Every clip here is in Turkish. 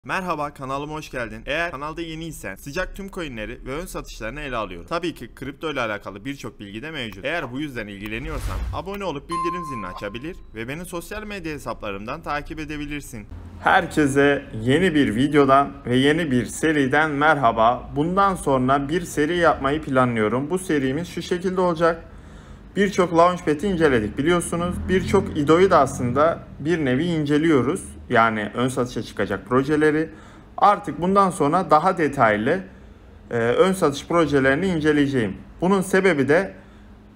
Merhaba, kanalıma hoş geldin. Eğer kanalda yeniysen sıcak tüm coinleri ve ön satışlarını ele alıyorum. Tabii ki kripto ile alakalı birçok bilgi de mevcut. Eğer bu yüzden ilgileniyorsan abone olup bildirim zilini açabilir ve beni sosyal medya hesaplarımdan takip edebilirsin. Herkese yeni bir videodan ve yeni bir seriden merhaba. Bundan sonra bir seri yapmayı planlıyorum. Bu serimiz şu şekilde olacak. Birçok Launchpad'i inceledik biliyorsunuz. Birçok IDO'yu da aslında bir nevi inceliyoruz. Yani ön satışa çıkacak projeleri. Artık bundan sonra daha detaylı ön satış projelerini inceleyeceğim. Bunun sebebi de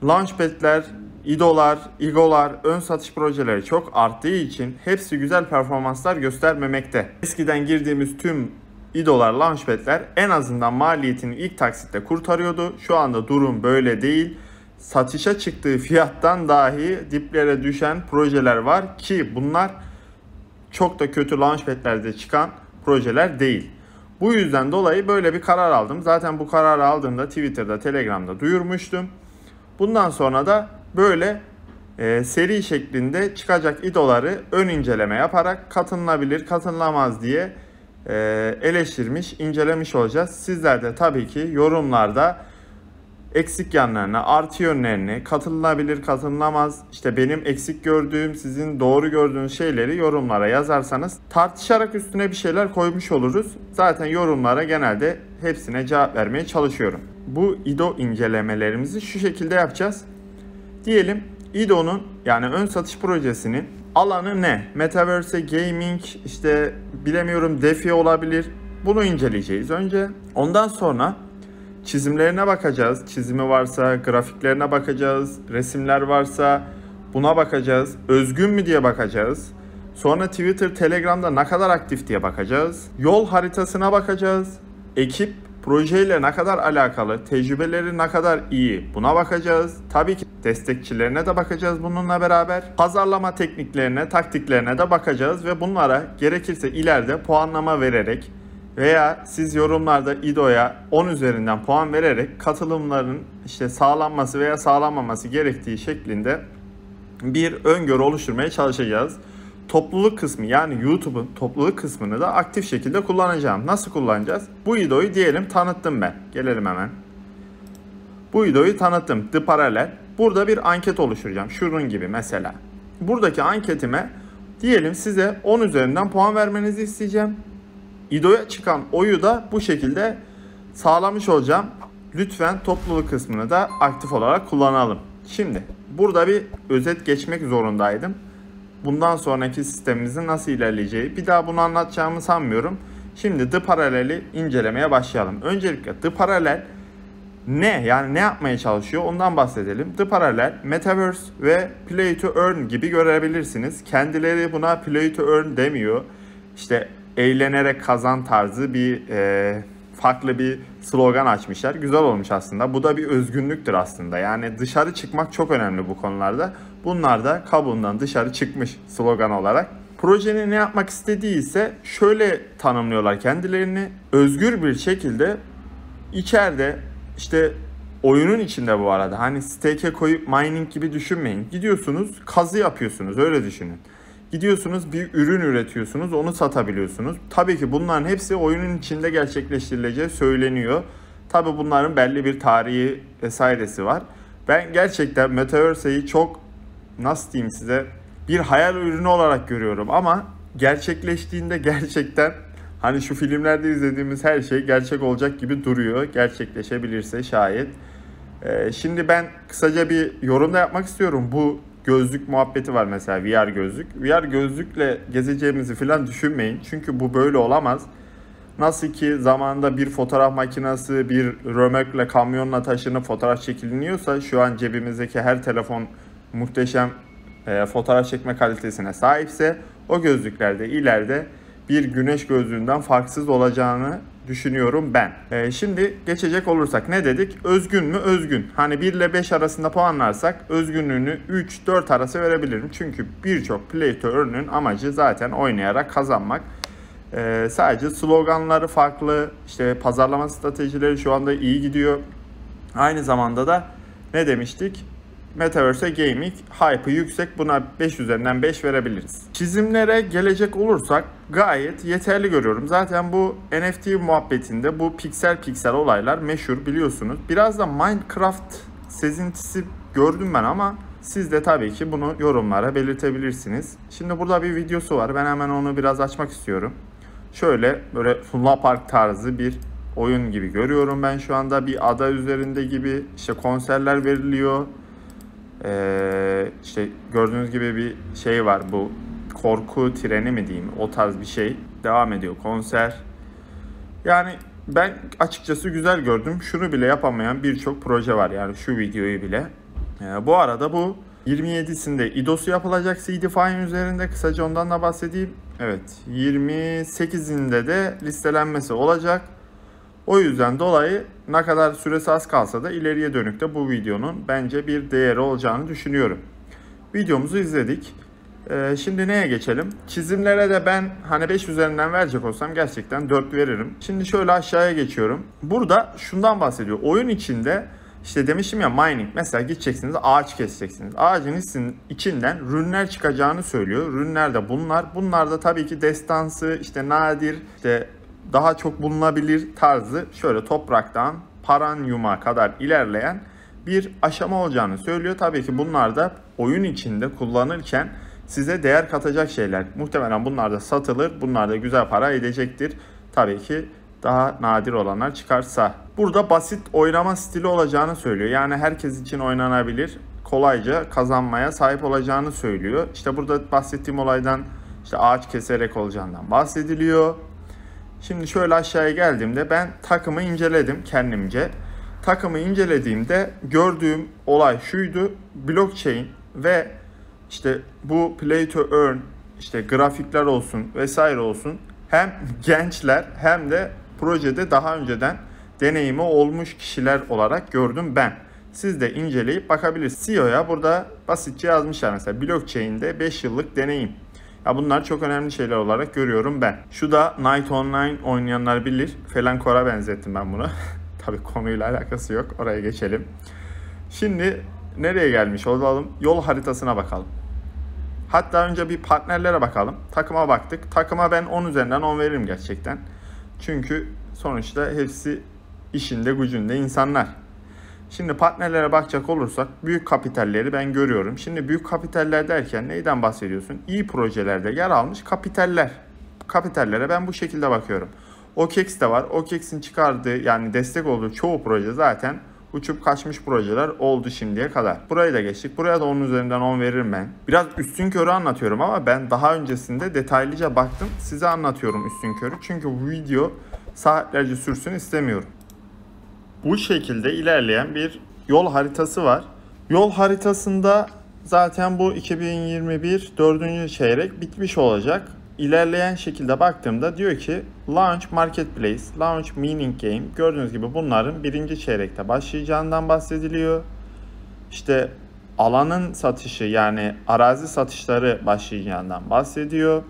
Launchpad'ler, IDO'lar, IGO'lar, ön satış projeleri çok arttığı için hepsi güzel performanslar göstermemekte. Eskiden girdiğimiz tüm IDO'lar, Launchpad'ler en azından maliyetini ilk taksitte kurtarıyordu. Şu anda durum böyle değil. Satışa çıktığı fiyattan dahi diplere düşen projeler var ki bunlar çok da kötü Launchpad'lerde çıkan projeler değil. Bu yüzden dolayı böyle bir karar aldım. Zaten bu kararı aldığımda Twitter'da, Telegram'da duyurmuştum. Bundan sonra da böyle seri şeklinde çıkacak IDO'ları ön inceleme yaparak katılınabilir, katılılamaz diye eleştirmiş, incelemiş olacağız. Sizler de tabii ki yorumlarda eksik yanlarını, artı yönlerini, katılınabilir, katılılamaz, işte benim eksik gördüğüm, sizin doğru gördüğünüz şeyleri yorumlara yazarsanız tartışarak üstüne bir şeyler koymuş oluruz. Zaten yorumlara genelde hepsine cevap vermeye çalışıyorum. Bu IDO incelemelerimizi şu şekilde yapacağız. Diyelim IDO'nun yani ön satış projesinin alanı ne? Metaverse, gaming, işte bilemiyorum DeFi olabilir. Bunu inceleyeceğiz önce. Ondan sonra çizimlerine bakacağız. Çizimi varsa grafiklerine bakacağız. Resimler varsa buna bakacağız. Özgün mü diye bakacağız. Sonra Twitter, Telegram'da ne kadar aktif diye bakacağız. Yol haritasına bakacağız. Ekip projeyle ne kadar alakalı, tecrübeleri ne kadar iyi buna bakacağız. Tabii ki destekçilerine de bakacağız bununla beraber. Pazarlama tekniklerine, taktiklerine de bakacağız ve bunlara gerekirse ileride puanlama vererek veya siz yorumlarda IDO'ya 10 üzerinden puan vererek katılımların işte sağlanması veya sağlanmaması gerektiği şeklinde bir öngörü oluşturmaya çalışacağız. Topluluk kısmı yani YouTube'un topluluk kısmını da aktif şekilde kullanacağım. Nasıl kullanacağız? Bu IDO'yu diyelim tanıttım ben. Gelelim hemen. Bu IDO'yu tanıttım. The Parallel. Burada bir anket oluşturacağım. Şunun gibi mesela. Buradaki anketime diyelim size 10 üzerinden puan vermenizi isteyeceğim. IDO'ya çıkan oyu da bu şekilde sağlamış olacağım. Lütfen topluluk kısmını da aktif olarak kullanalım. Şimdi burada bir özet geçmek zorundaydım. Bundan sonraki sistemimizin nasıl ilerleyeceği bir daha bunu anlatacağımı sanmıyorum. Şimdi The Parallel'i incelemeye başlayalım. Öncelikle The Parallel ne? Yani ne yapmaya çalışıyor? Ondan bahsedelim. The Parallel, Metaverse ve Play to Earn gibi görebilirsiniz. Kendileri buna Play to Earn demiyor. İşte eğlenerek kazan tarzı bir farklı bir slogan açmışlar. Güzel olmuş aslında. Bu da bir özgünlüktür aslında. Yani dışarı çıkmak çok önemli bu konularda. Bunlar da kabuğundan dışarı çıkmış slogan olarak. Projenin ne yapmak istediği ise şöyle tanımlıyorlar kendilerini. Özgür bir şekilde içeride işte oyunun içinde bu arada hani stake'e koyup mining gibi düşünmeyin. Gidiyorsunuz kazı yapıyorsunuz öyle düşünün. Gidiyorsunuz bir ürün üretiyorsunuz, onu satabiliyorsunuz. Tabii ki bunların hepsi oyunun içinde gerçekleştirileceği söyleniyor. Tabii bunların belli bir tarihi vesairesi var. Ben gerçekten Metaverse'yi çok nasıl diyeyim size bir hayal ürünü olarak görüyorum ama gerçekleştiğinde gerçekten hani şu filmlerde izlediğimiz her şey gerçek olacak gibi duruyor. Gerçekleşebilirse şayet. Şimdi ben kısaca bir yorum da yapmak istiyorum. Bu gözlük muhabbeti var mesela VR gözlük. VR gözlükle gezeceğimizi falan düşünmeyin. Çünkü bu böyle olamaz. Nasıl ki zamanında bir fotoğraf makinesi bir römorkle kamyonla taşınıp fotoğraf çekiliniyorsa şu an cebimizdeki her telefon muhteşem fotoğraf çekme kalitesine sahipse o gözlüklerde ileride bir güneş gözlüğünden farksız olacağını düşünüyorum ben. Şimdi geçecek olursak ne dedik? Özgün mü? Özgün. Hani 1 ile 5 arasında puanlarsak özgünlüğünü 3-4 arası verebilirim. Çünkü birçok Play to Earn'ün amacı zaten oynayarak kazanmak. Sadece sloganları farklı. İşte pazarlama stratejileri şu anda iyi gidiyor. Aynı zamanda da ne demiştik? Metaverse Gaming hype'ı yüksek. Buna 5 üzerinden 5 verebiliriz. Çizimlere gelecek olursak gayet yeterli görüyorum. Zaten bu NFT muhabbetinde bu piksel piksel olaylar meşhur biliyorsunuz. Biraz da Minecraft sezintisi gördüm ben ama siz de tabii ki bunu yorumlara belirtebilirsiniz. Şimdi burada bir videosu var. Ben hemen onu biraz açmak istiyorum. Şöyle böyle Luna Park tarzı bir oyun gibi görüyorum ben şu anda. Bir ada üzerinde gibi işte konserler veriliyor. İşte gördüğünüz gibi bir şey var, bu korku treni mi diyeyim, o tarz bir şey devam ediyor, konser. Yani ben açıkçası güzel gördüm. Şunu bile yapamayan birçok proje var, yani şu videoyu bile. Bu arada bu 27'sinde IDO'su yapılacak Seedify üzerinde, kısaca ondan da bahsedeyim. Evet, 28'inde de listelenmesi olacak. O yüzden dolayı ne kadar süresi az kalsa da ileriye dönük de bu videonun bence bir değeri olacağını düşünüyorum. Videomuzu izledik. Şimdi neye geçelim? Çizimlere de ben hani 5 üzerinden verecek olsam gerçekten 4 veririm. Şimdi şöyle aşağıya geçiyorum. Burada şundan bahsediyor. Oyun içinde işte demiştim ya, mining. Mesela gideceksiniz, ağaç keseceksiniz. Ağacın içinden rünler çıkacağını söylüyor. Rünler de bunlar. Bunlar da tabii ki destansı, işte nadir, işte daha çok bulunabilir tarzı, şöyle topraktan paranyuma kadar ilerleyen bir aşama olacağını söylüyor. Tabii ki bunlar da oyun içinde kullanırken size değer katacak şeyler. Muhtemelen bunlar da satılır. Bunlar da güzel para edecektir. Tabii ki daha nadir olanlar çıkarsa. Burada basit oynama stili olacağını söylüyor. Yani herkes için oynanabilir, kolayca kazanmaya sahip olacağını söylüyor. İşte burada bahsettiğim olaydan işte ağaç keserek olacağından bahsediliyor. Şimdi şöyle aşağıya geldiğimde ben takımı inceledim kendimce. Takımı incelediğimde gördüğüm olay şuydu. Blockchain ve işte bu play to earn, işte grafikler olsun vesaire olsun, hem gençler hem de projede daha önceden deneyimi olmuş kişiler olarak gördüm ben. Siz de inceleyip bakabilirsiniz. CEO'ya burada basitçe yazmışlar mesela, blockchain'de 5 yıllık deneyim. Ya bunlar çok önemli şeyler olarak görüyorum ben. Şu da Night Online oynayanlar bilir. Felancor'a benzettim ben bunu. Tabii konuyla alakası yok. Oraya geçelim. Şimdi nereye gelmiş olalım? Yol haritasına bakalım. Hatta önce bir partnerlere bakalım. Takıma baktık. Takıma ben 10 üzerinden 10 veririm gerçekten. Çünkü sonuçta hepsi işinde gücünde insanlar. Şimdi partnerlere bakacak olursak büyük kapitalleri ben görüyorum. Şimdi büyük kapitaller derken neyden bahsediyorsun? İyi projelerde yer almış kapitaller. Kapitallere ben bu şekilde bakıyorum. OKEX de var. OKEX'in çıkardığı, yani destek olduğu çoğu proje zaten uçup kaçmış projeler oldu şimdiye kadar. Burayı da geçtik. Buraya da 10 üzerinden 10 veririm ben. Biraz üstünkörü anlatıyorum ama ben daha öncesinde detaylıca baktım. Size anlatıyorum üstünkörü. Çünkü bu video saatlerce sürsün istemiyorum. Bu şekilde ilerleyen bir yol haritası var. Yol haritasında zaten bu 2021 4. çeyrek bitmiş olacak. İlerleyen şekilde baktığımda diyor ki Launch Marketplace, Launch Mining Game. Gördüğünüz gibi bunların 1. çeyrekte başlayacağından bahsediliyor. İşte alanın satışı, yani arazi satışları başlayacağından bahsediyor.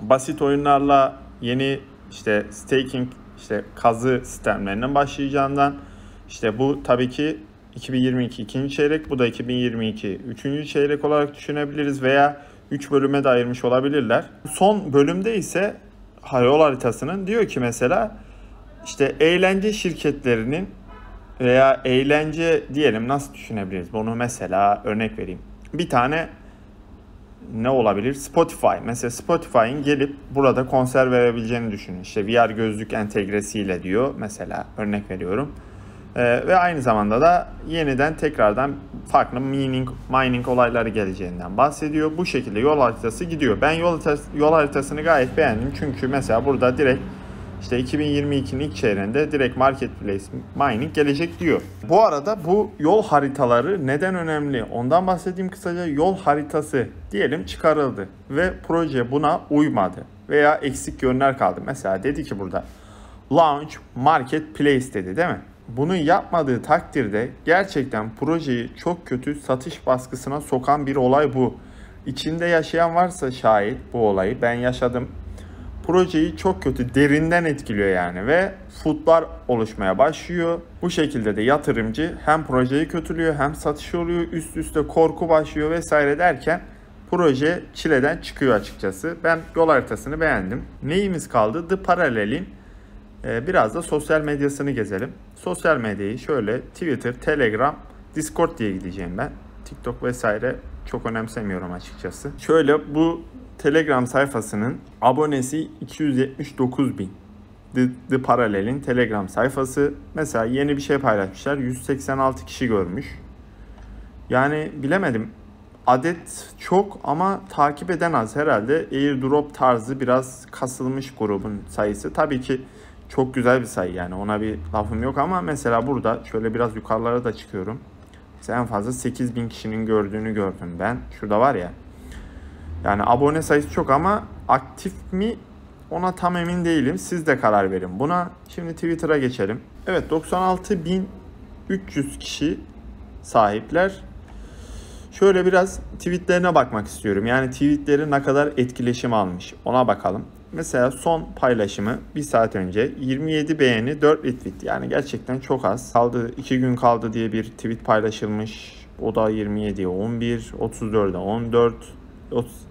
Basit oyunlarla yeni işte staking, işte kazı sistemlerinin başlayacağından, işte bu tabii ki 2022 ikinci çeyrek, bu da 2022 üçüncü çeyrek olarak düşünebiliriz veya 3 bölüme de ayırmış olabilirler. Son bölümde ise yol haritasının diyor ki mesela işte eğlence şirketlerinin veya eğlence diyelim, nasıl düşünebiliriz bunu, mesela örnek vereyim. Bir tane ne olabilir? Spotify. Mesela Spotify'ın gelip burada konser verebileceğini düşünün. İşte VR gözlük entegresiyle diyor mesela, örnek veriyorum. Ve aynı zamanda da yeniden tekrardan farklı mining olayları geleceğinden bahsediyor. Bu şekilde yol haritası gidiyor. Ben yol haritasını gayet beğendim. Çünkü mesela burada direkt işte 2022'nin ilk çeyreğinde direkt marketplace mining gelecek diyor. Bu arada bu yol haritaları neden önemli? Ondan bahsedeyim kısaca. Yol haritası diyelim çıkarıldı ve proje buna uymadı veya eksik yönler kaldı. Mesela dedi ki burada launch marketplace dedi, değil mi? Bunu yapmadığı takdirde gerçekten projeyi çok kötü satış baskısına sokan bir olay bu. İçinde yaşayan varsa şayet bu olayı, ben yaşadım. Projeyi çok kötü, derinden etkiliyor yani ve footlar oluşmaya başlıyor. Bu şekilde de yatırımcı hem projeyi kötülüyor hem satışı oluyor, üst üste korku başlıyor vesaire derken proje çileden çıkıyor açıkçası. Ben yol haritasını beğendim. Neyimiz kaldı? The Parallel'in biraz da sosyal medyasını gezelim. Sosyal medyayı şöyle Twitter, Telegram, Discord diye gideceğim ben. TikTok vesaire çok önemsemiyorum açıkçası. Şöyle bu Telegram sayfasının abonesi 279 bin. The Parallel'in Telegram sayfası. Mesela yeni bir şey paylaşmışlar. 186 kişi görmüş. Yani bilemedim. Adet çok ama takip eden az. Herhalde airdrop tarzı biraz kasılmış grubun sayısı. Tabii ki çok güzel bir sayı, yani ona bir lafım yok ama mesela burada şöyle biraz yukarılara da çıkıyorum. Mesela en fazla 8.000 kişinin gördüğünü gördüm ben. Şurada var ya. Yani abone sayısı çok ama aktif mi ona tam emin değilim. Siz de karar verin buna. Şimdi Twitter'a geçelim. Evet, 96.300 kişi sahipler. Şöyle biraz tweetlerine bakmak istiyorum. Yani tweetleri ne kadar etkileşim almış ona bakalım. Mesela son paylaşımı 1 saat önce 27 beğeni 4 retweet. Yani gerçekten çok az. 2 gün kaldı diye bir tweet paylaşılmış. O da 27'ye 11, 34'e 14.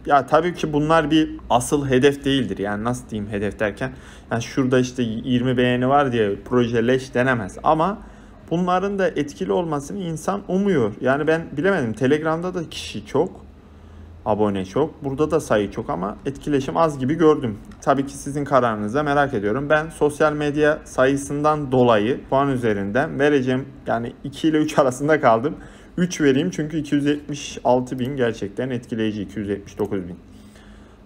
Ya tabii ki bunlar bir asıl hedef değildir. Yani nasıl diyeyim hedef derken. Yani şurada işte 20 beğeni var diye proje leş denemez. Ama bunların da etkili olmasını insan umuyor. Yani ben bilemedim. Telegram'da da kişi çok. Abone çok. Burada da sayı çok ama etkileşim az gibi gördüm. Tabii ki sizin kararınızı merak ediyorum. Ben sosyal medya sayısından dolayı puan üzerinden vereceğim. Yani 2 ile 3 arasında kaldım. 3 vereyim çünkü 276 bin gerçekten etkileyici. 279 bin.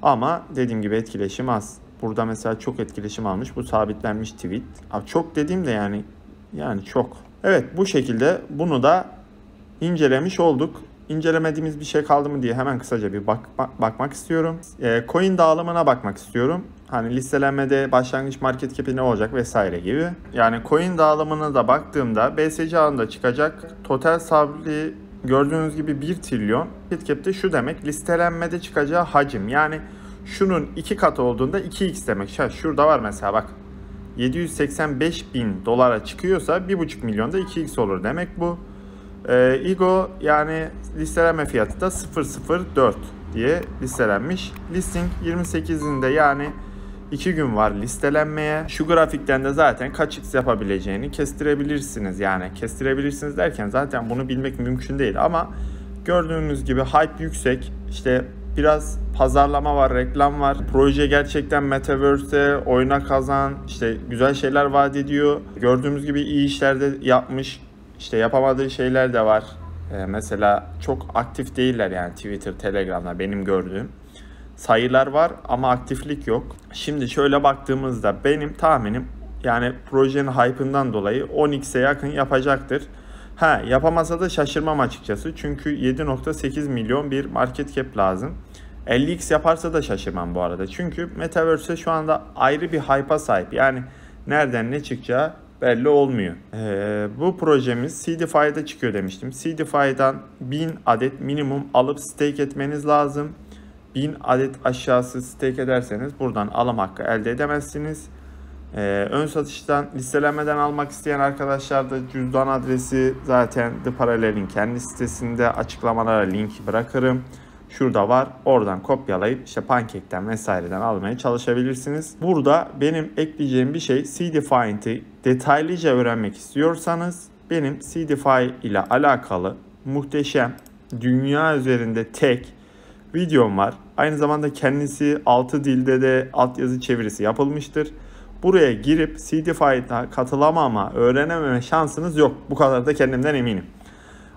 Ama dediğim gibi etkileşim az. Burada mesela çok etkileşim almış. Bu sabitlenmiş tweet. Abi çok dediğim de yani çok. Evet, bu şekilde bunu da incelemiş olduk. İncelemediğimiz bir şey kaldı mı diye hemen kısaca bir bakmak istiyorum. Coin dağılımına bakmak istiyorum. Hani listelenmede başlangıç market cap'i ne olacak vesaire gibi. Yani coin dağılımına da baktığımda BSC ağında çıkacak total sabri gördüğünüz gibi 1 trilyon. Market cap'te şu demek, listelenmede çıkacağı hacim. Yani şunun 2 katı olduğunda 2x demek. Şurada var mesela bak. 785 bin dolara çıkıyorsa 1,5 milyonda 2x olur demek bu. IGO yani listelenme fiyatı da 004 diye listelenmiş. Listing 28'inde yani 2 gün var listelenmeye. Şu grafikten de zaten kaç x yapabileceğini kestirebilirsiniz. Yani kestirebilirsiniz derken zaten bunu bilmek mümkün değil ama gördüğünüz gibi hype yüksek. İşte biraz pazarlama var, reklam var. Proje gerçekten Metaverse'e oyuna kazan, işte güzel şeyler vaat ediyor. Gördüğümüz gibi iyi işler de yapmış. İşte yapamadığı şeyler de var. Mesela çok aktif değiller yani Twitter, Telegram'da benim gördüğüm. Sayılar var ama aktiflik yok. Şimdi şöyle baktığımızda benim tahminim yani projenin hype'ından dolayı 10x'e yakın yapacaktır. Yapamasa da şaşırmam açıkçası. Çünkü 7.8 milyon bir market cap lazım. 50x yaparsa da şaşırmam bu arada. Çünkü Metaverse şu anda ayrı bir hype'a sahip. Yani nereden ne çıkacağı belli olmuyor. Bu projemiz CDFI'de çıkıyor demiştim. CDFI'dan 1000 adet minimum alıp stake etmeniz lazım. 1000 adet aşağısı stake ederseniz buradan alım hakkı elde edemezsiniz. Ön satıştan, listelenmeden almak isteyen arkadaşlar da cüzdan adresi zaten The Parallel'in kendi sitesinde, açıklamalara link bırakırım. Şurada var. Oradan kopyalayıp işte Pancake'ten vesaireden almaya çalışabilirsiniz. Burada benim ekleyeceğim bir şey, CDFI'yi detaylıca öğrenmek istiyorsanız benim CDFI ile alakalı muhteşem, dünya üzerinde tek videom var. Aynı zamanda kendisi 6 dilde de altyazı çevirisi yapılmıştır. Buraya girip CDFI'ye katılamama, öğrenememe şansınız yok. Bu kadar da kendimden eminim.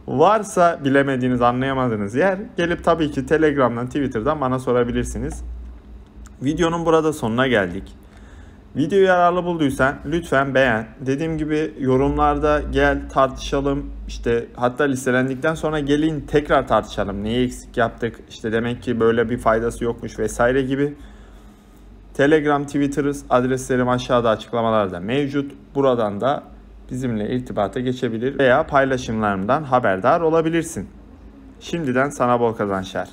Varsa bilemediğiniz, anlayamadığınız yer gelip tabii ki Telegram'dan, Twitter'dan bana sorabilirsiniz. Videonun burada sonuna geldik. Videoyu yararlı bulduysan lütfen beğen. Dediğim gibi yorumlarda gel tartışalım. İşte hatta listelendikten sonra gelin tekrar tartışalım. Neyi eksik yaptık? İşte demek ki böyle bir faydası yokmuş vesaire gibi. Telegram, Twitter adreslerim aşağıda açıklamalarda mevcut. Buradan da bizimle irtibata geçebilir veya paylaşımlarımdan haberdar olabilirsin. Şimdiden sana bol kazançlar.